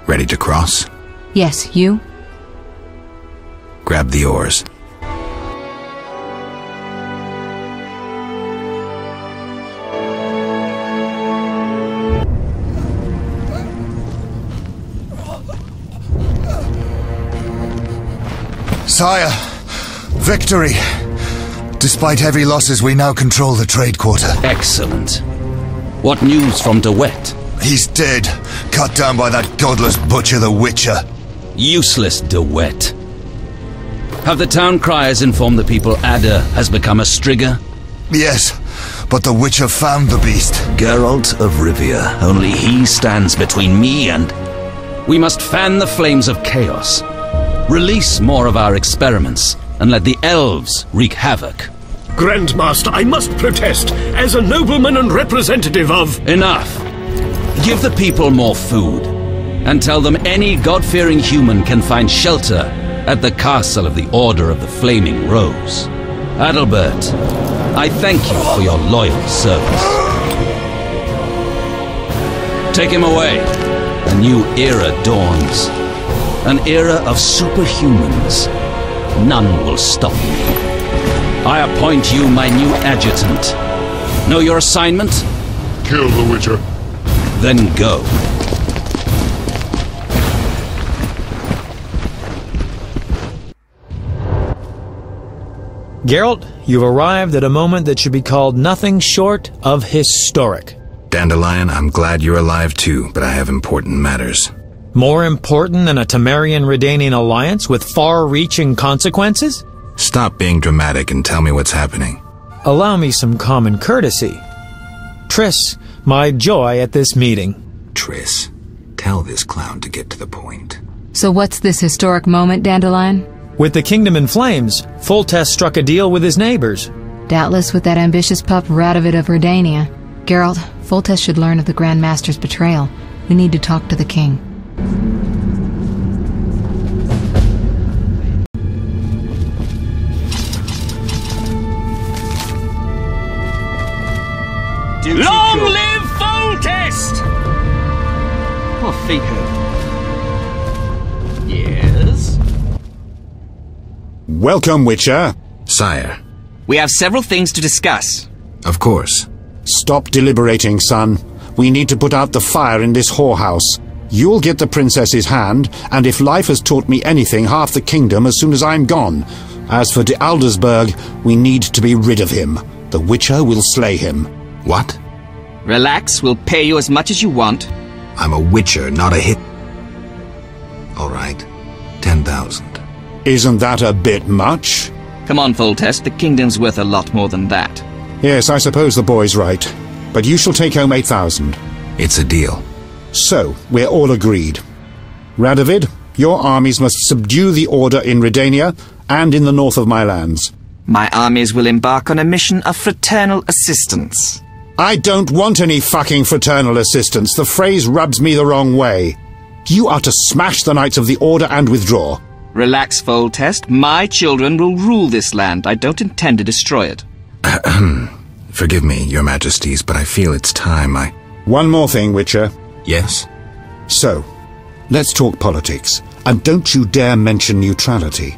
Ready to cross? Yes, you? Grab the oars. Sire, victory! Despite heavy losses, we now control the trade quarter. Excellent. What news from De Wet? He's dead, cut down by that godless butcher, the Witcher. Useless De Wet. Have the town criers informed the people Ada has become a Strigger? Yes, but the Witcher found the beast. Geralt of Rivia. Only he stands between me and... We must fan the flames of chaos. Release more of our experiments, and let the elves wreak havoc. Grandmaster, I must protest, as a nobleman and representative of... Enough. Give the people more food, and tell them any God-fearing human can find shelter at the castle of the Order of the Flaming Rose. Adalbert, I thank you for your loyal service. Take him away. A new era dawns. An era of superhumans. None will stop me. I appoint you my new adjutant. Know your assignment? Kill the Witcher. Then go. Geralt, you've arrived at a moment that should be called nothing short of historic. Dandelion, I'm glad you're alive too, but I have important matters. More important than a Temerian-Redanian alliance with far-reaching consequences? Stop being dramatic and tell me what's happening. Allow me some common courtesy. Triss, my joy at this meeting. Triss, tell this clown to get to the point. So what's this historic moment, Dandelion? With the kingdom in flames, Foltest struck a deal with his neighbors. Doubtless with that ambitious pup Radovid of Redania. Geralt, Foltest should learn of the Grand Master's betrayal. We need to talk to the king. Long live Foltest! Poor Fico. Yes? Welcome, Witcher. Sire. We have several things to discuss. Of course. Stop deliberating, son. We need to put out the fire in this whorehouse. You'll get the princess's hand, and if life has taught me anything, half the kingdom as soon as I'm gone. As for de Aldersberg, we need to be rid of him. The Witcher will slay him. What? Relax, we'll pay you as much as you want. I'm a Witcher, not a hit. All right, 10,000. Isn't that a bit much? Come on, Foltest, the kingdom's worth a lot more than that. Yes, I suppose the boy's right. But you shall take home 8,000. It's a deal. So, we're all agreed. Radovid, your armies must subdue the Order in Redania and in the north of my lands. My armies will embark on a mission of fraternal assistance. I don't want any fucking fraternal assistance. The phrase rubs me the wrong way. You are to smash the Knights of the Order and withdraw. Relax, Foltest. My children will rule this land. I don't intend to destroy it. Forgive me, your majesties, but I feel it's time One more thing, Witcher. Yes? So, let's talk politics. And don't you dare mention neutrality.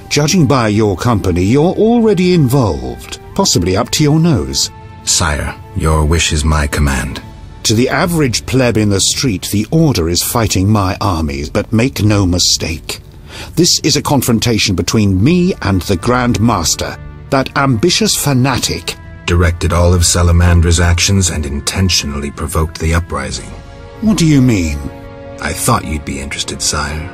Judging by your company, you're already involved. Possibly up to your nose. Sire, your wish is my command. To the average pleb in the street, the Order is fighting my armies, but make no mistake. This is a confrontation between me and the Grand Master, that ambitious fanatic. Directed all of Salamandra's actions and intentionally provoked the uprising. What do you mean? I thought you'd be interested, sire.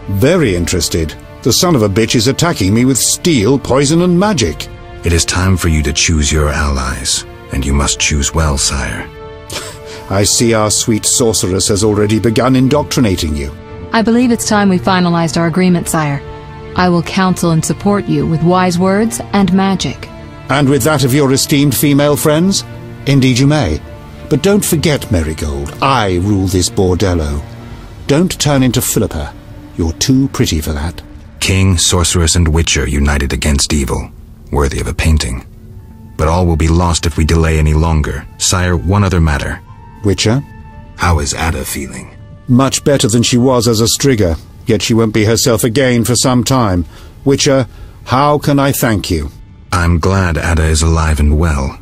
Very interested. The son of a bitch is attacking me with steel, poison and magic. It is time for you to choose your allies, and you must choose well, sire. I see our sweet sorceress has already begun indoctrinating you. I believe it's time we finalized our agreement, sire. I will counsel and support you with wise words and magic. And with that of your esteemed female friends? Indeed you may. But don't forget, Marigold, I rule this bordello. Don't turn into Philippa. You're too pretty for that. King, sorceress, and witcher united against evil. Worthy of a painting. But all will be lost if we delay any longer. Sire, one other matter. Witcher? How is Ada feeling? Much better than she was as a Striga, yet she won't be herself again for some time. Witcher, how can I thank you? I'm glad Ada is alive and well.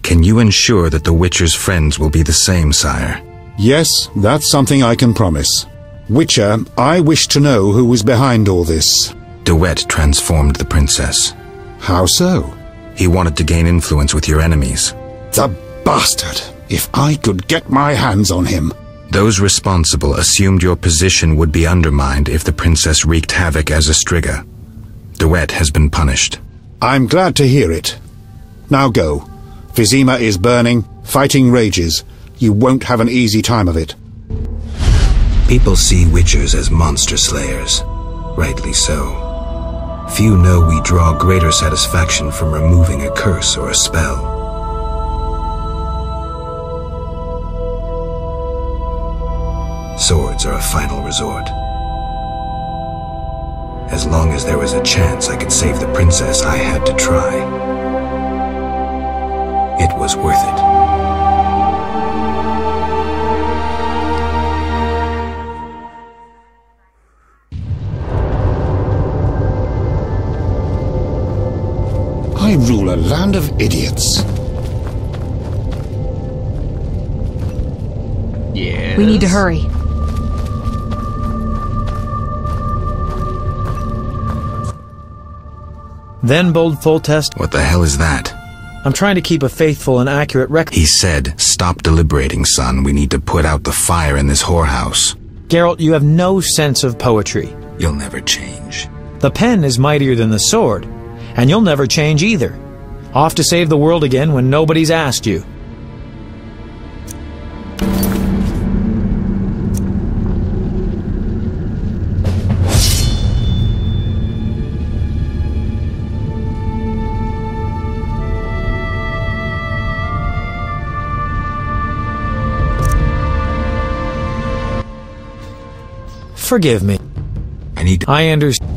Can you ensure that the Witcher's friends will be the same, sire? Yes, that's something I can promise. Witcher, I wish to know who was behind all this. DeWitt transformed the princess. How so? He wanted to gain influence with your enemies. The bastard! If I could get my hands on him. Those responsible assumed your position would be undermined if the princess wreaked havoc as a Striga. DeWitt has been punished. I'm glad to hear it. Now go. Vizima is burning, fighting rages. You won't have an easy time of it. People see Witchers as monster slayers. Rightly so. Few know we draw greater satisfaction from removing a curse or a spell. Swords are a final resort. As long as there was a chance I could save the princess, I had to try. It was worth it. I rule a land of idiots. Yes. We need to hurry. Then bold Foltest. What the hell is that? I'm trying to keep a faithful and accurate record. He said, "Stop deliberating, son. We need to put out the fire in this whorehouse." Geralt, you have no sense of poetry. You'll never change. The pen is mightier than the sword, and you'll never change either. Off to save the world again when nobody's asked you. Forgive me. I understand.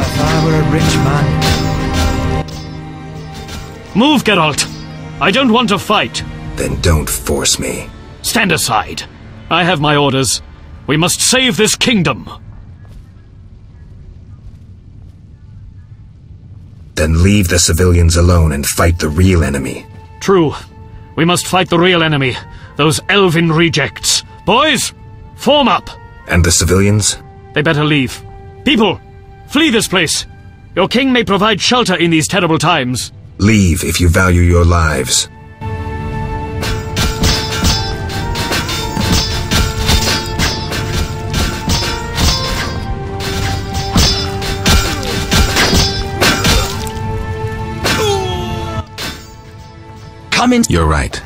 If I were a rich man. Move, Geralt! I don't want to fight. Then don't force me. Stand aside. I have my orders. We must save this kingdom. Then leave the civilians alone and fight the real enemy. True. We must fight the real enemy. Those elven rejects. Boys, form up! And the civilians? They better leave. People, flee this place. Your king may provide shelter in these terrible times. Leave if you value your lives. Come in. You're right.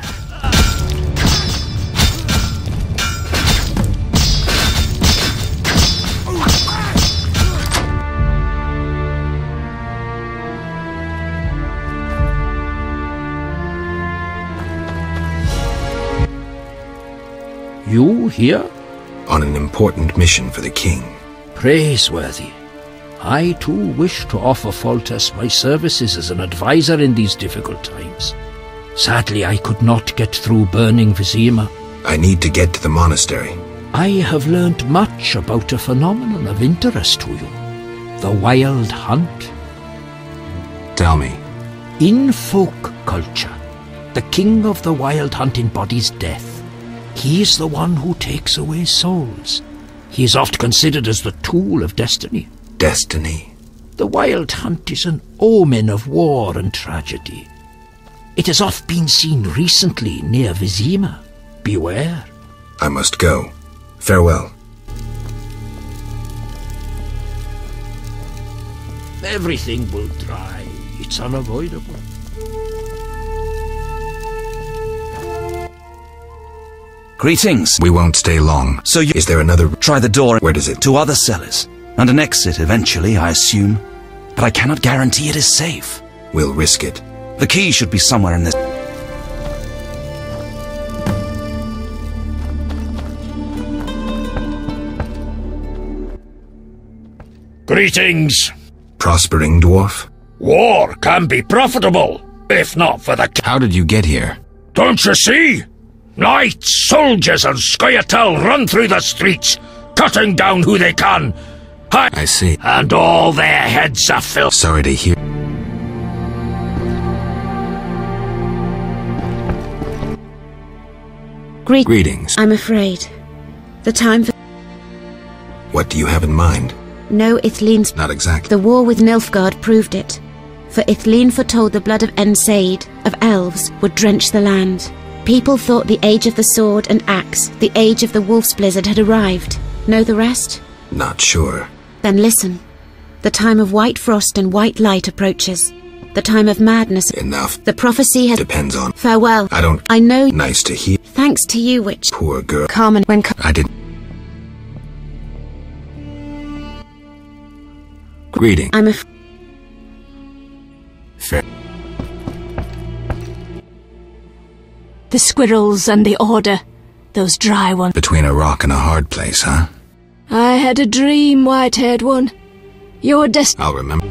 You here? On an important mission for the king. Praiseworthy. I too wish to offer Foltest my services as an advisor in these difficult times. Sadly, I could not get through burning Vizima. I need to get to the monastery. I have learnt much about a phenomenon of interest to you. The Wild Hunt. Tell me. In folk culture, the king of the Wild Hunt embodies death. He is the one who takes away souls. He is oft considered as the tool of destiny. Destiny? The Wild Hunt is an omen of war and tragedy. It has oft been seen recently near Vizima. Beware. I must go. Farewell. Everything will dry. It's unavoidable. Greetings. We won't stay long. So Is there another... Try the door. Where does it... To other cellars. And an exit eventually, I assume. but I cannot guarantee it is safe. We'll risk it. The key should be somewhere in this. Greetings. Prospering dwarf? War can be profitable, if not for the... How did you get here? Don't you see? Knights, soldiers and Scoia'tael run through the streets, cutting down who they can. I see. And all their heads are filled. Sorry to hear. Greetings. I'm afraid. The time for... What do you have in mind? No, Ithlin's... Not exactly. The war with Nilfgaard proved it. For Ithlin foretold the blood of Ensaid, of elves, would drench the land. People thought the age of the sword and axe, the age of the wolf's blizzard had arrived. Know the rest? Not sure. Then listen. The time of white frost and white light approaches. The time of madness... Enough. The prophecy has... Depends on... Farewell. I know... Nice to hear. Thanks to you, witch. Poor girl. Carmen, when... I didn't... Greeting. I'm Fair. The squirrels and the order. Those dry ones. Between a rock and a hard place, huh? I had a dream, white-haired one. Your destiny... I'll remember.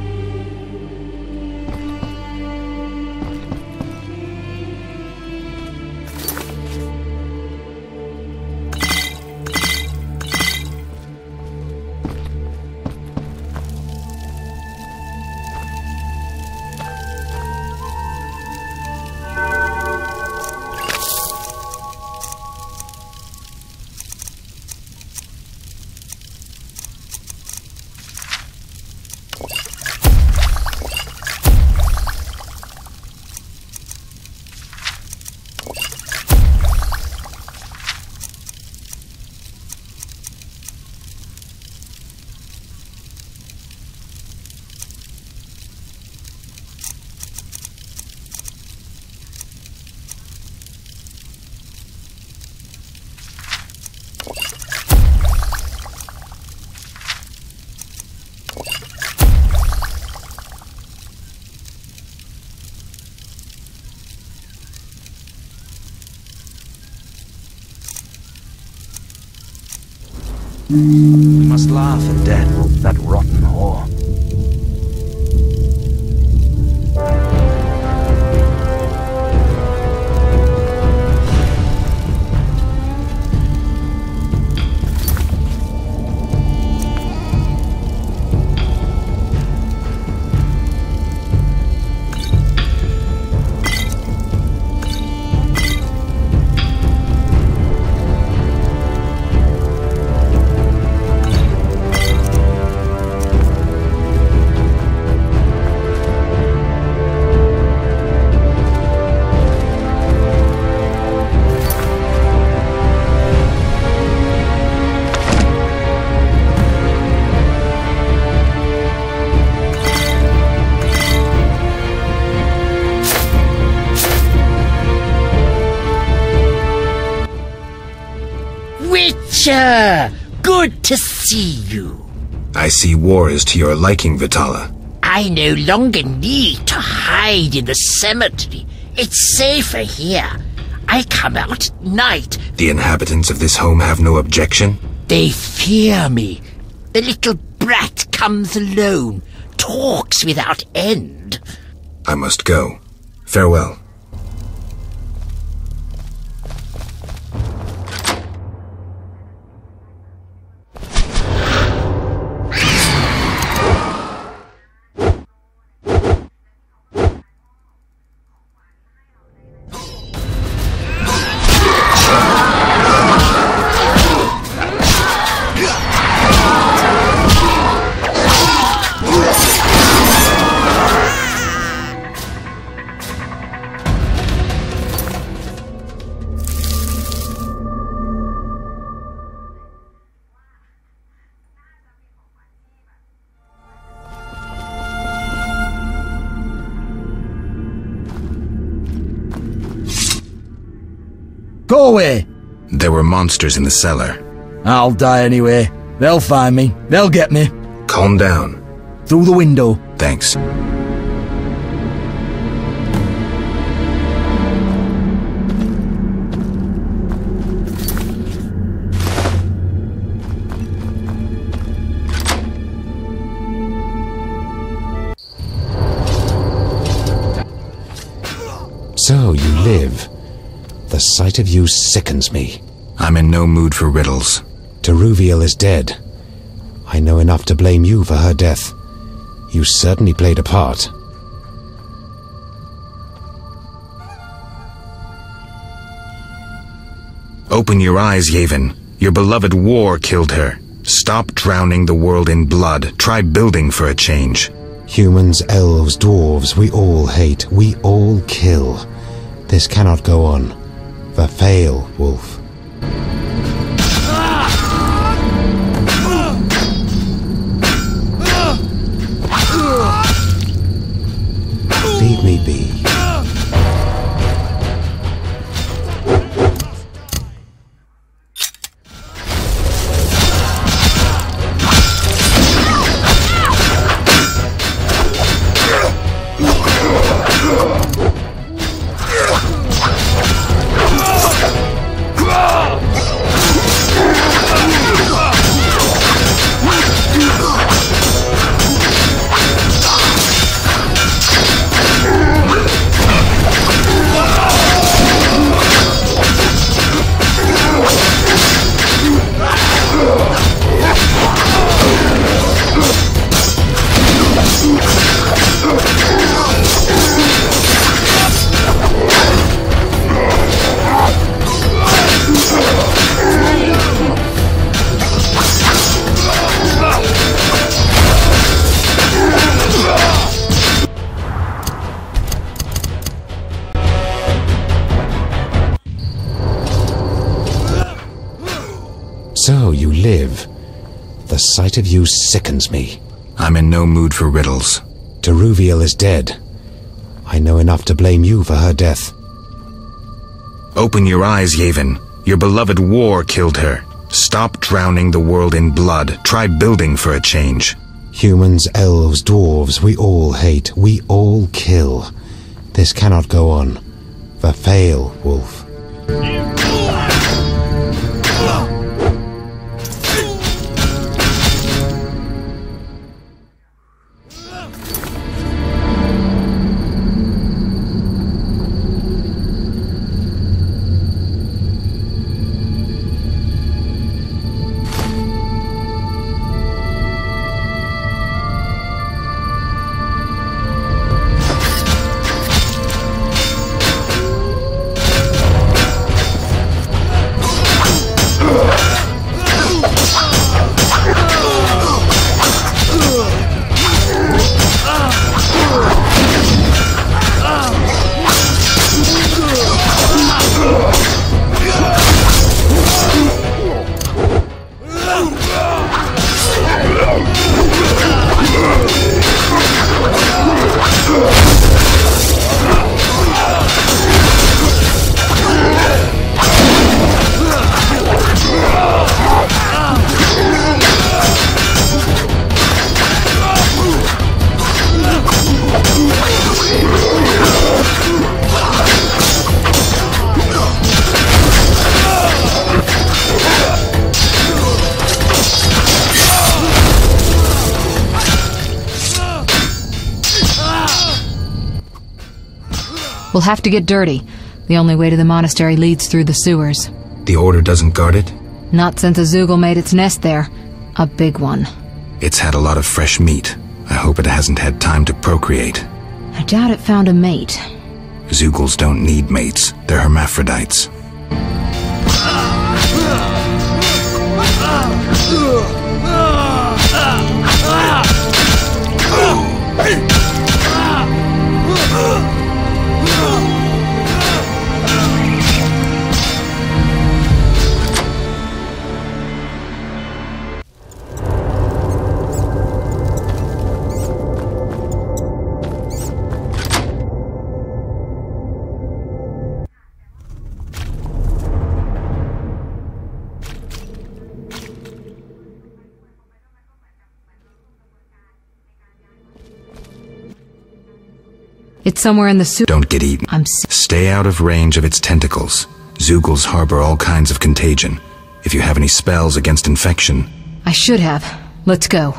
We must laugh at death, that rotten whore. Good to see you. I see war is to your liking, Vitala. I no longer need to hide in the cemetery. It's safer here. I come out at night. The inhabitants of this home have no objection? They fear me. The little brat comes alone, talks without end. I must go. Farewell. Go away! There were monsters in the cellar. I'll die anyway. They'll find me. They'll get me. Calm down. Through the window. Thanks. So you live. The sight of you sickens me. I'm in no mood for riddles. Teruviel is dead. I know enough to blame you for her death. You certainly played a part. Open your eyes, Yavin. Your beloved war killed her. Stop drowning the world in blood. Try building for a change. Humans, elves, dwarves, we all hate. We all kill. This cannot go on. Verfail, wolf. Leave me be. So you live. The sight of you sickens me. I'm in no mood for riddles. Teruviel is dead. I know enough to blame you for her death. Open your eyes, Yavin. Your beloved war killed her. Stop drowning the world in blood. Try building for a change. Humans, elves, dwarves, we all hate. We all kill. This cannot go on. Verfail, wolf. We'll have to get dirty. The only way to the monastery leads through the sewers. The Order doesn't guard it? Not since a Zoogle made its nest there. A big one. It's had a lot of fresh meat. I hope it hasn't had time to procreate. I doubt it found a mate. Zoogles don't need mates. They're hermaphrodites. It's somewhere in the sewer. Don't get eaten. Stay out of range of its tentacles. Zeugles harbor all kinds of contagion. If you have any spells against infection... I should have. Let's go.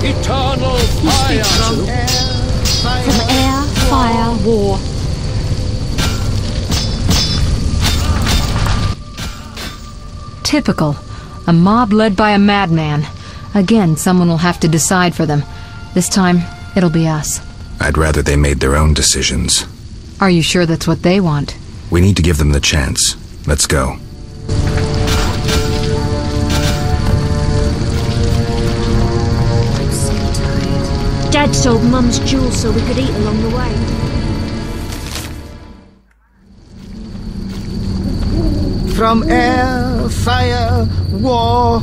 Eternal fire! From air, fire, war. Typical. A mob led by a madman. Again, someone will have to decide for them. This time, it'll be us. I'd rather they made their own decisions. Are you sure that's what they want? We need to give them the chance. Let's go. Dad sold Mum's jewels so we could eat along the way. From air, fire, war.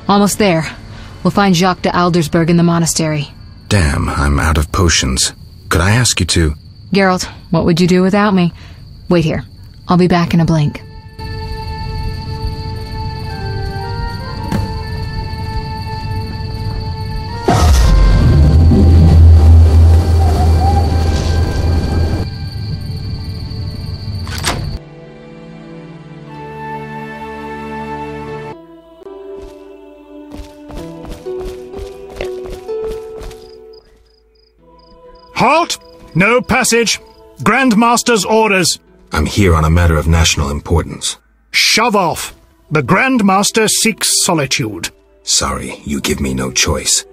Almost there. We'll find Jacques de Aldersberg in the monastery. Damn, I'm out of potions. Could I ask you to... Geralt, what would you do without me? Wait here. I'll be back in a blink. Halt! No passage. Grandmaster's orders. I'm here on a matter of national importance. Shove off. The Grandmaster seeks solitude. Sorry, you give me no choice.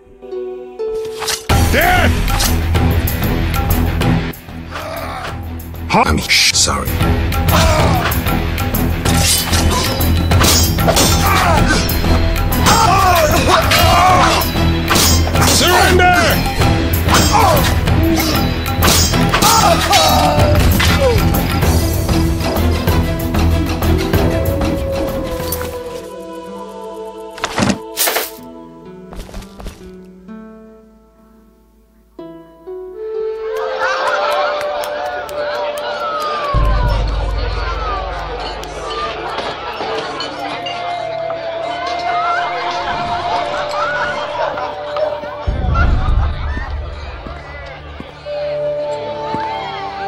There! I'm sorry. Surrender!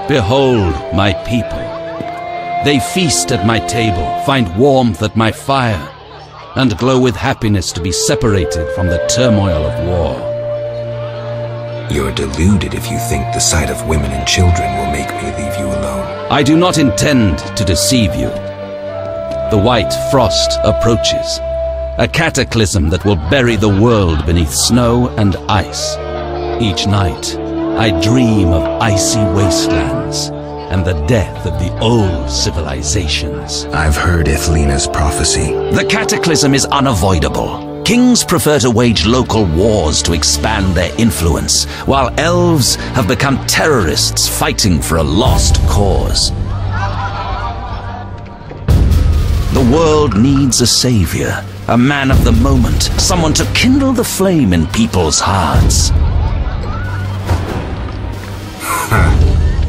Behold my people. They feast at my table, find warmth at my fire, and glow with happiness to be separated from the turmoil of war. You're deluded if you think the sight of women and children will make me leave you alone. I do not intend to deceive you. The white frost approaches, a cataclysm that will bury the world beneath snow and ice. Each night, I dream of icy wastelands and the death of the old civilizations. I've heard Ithlena's prophecy. The cataclysm is unavoidable. Kings prefer to wage local wars to expand their influence, while elves have become terrorists fighting for a lost cause. The world needs a savior, a man of the moment, someone to kindle the flame in people's hearts.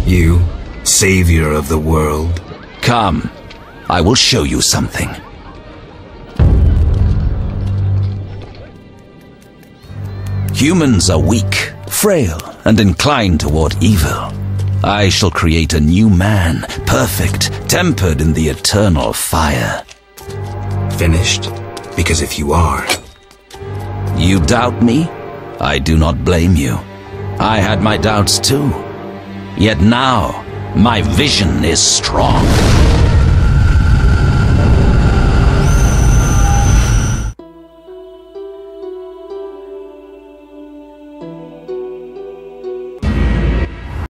You, savior of the world? Come, I will show you something. Humans are weak, frail, and inclined toward evil. I shall create a new man, perfect, tempered in the eternal fire. Finished? Because if you are... You doubt me? I do not blame you. I had my doubts too. Yet now, my vision is strong.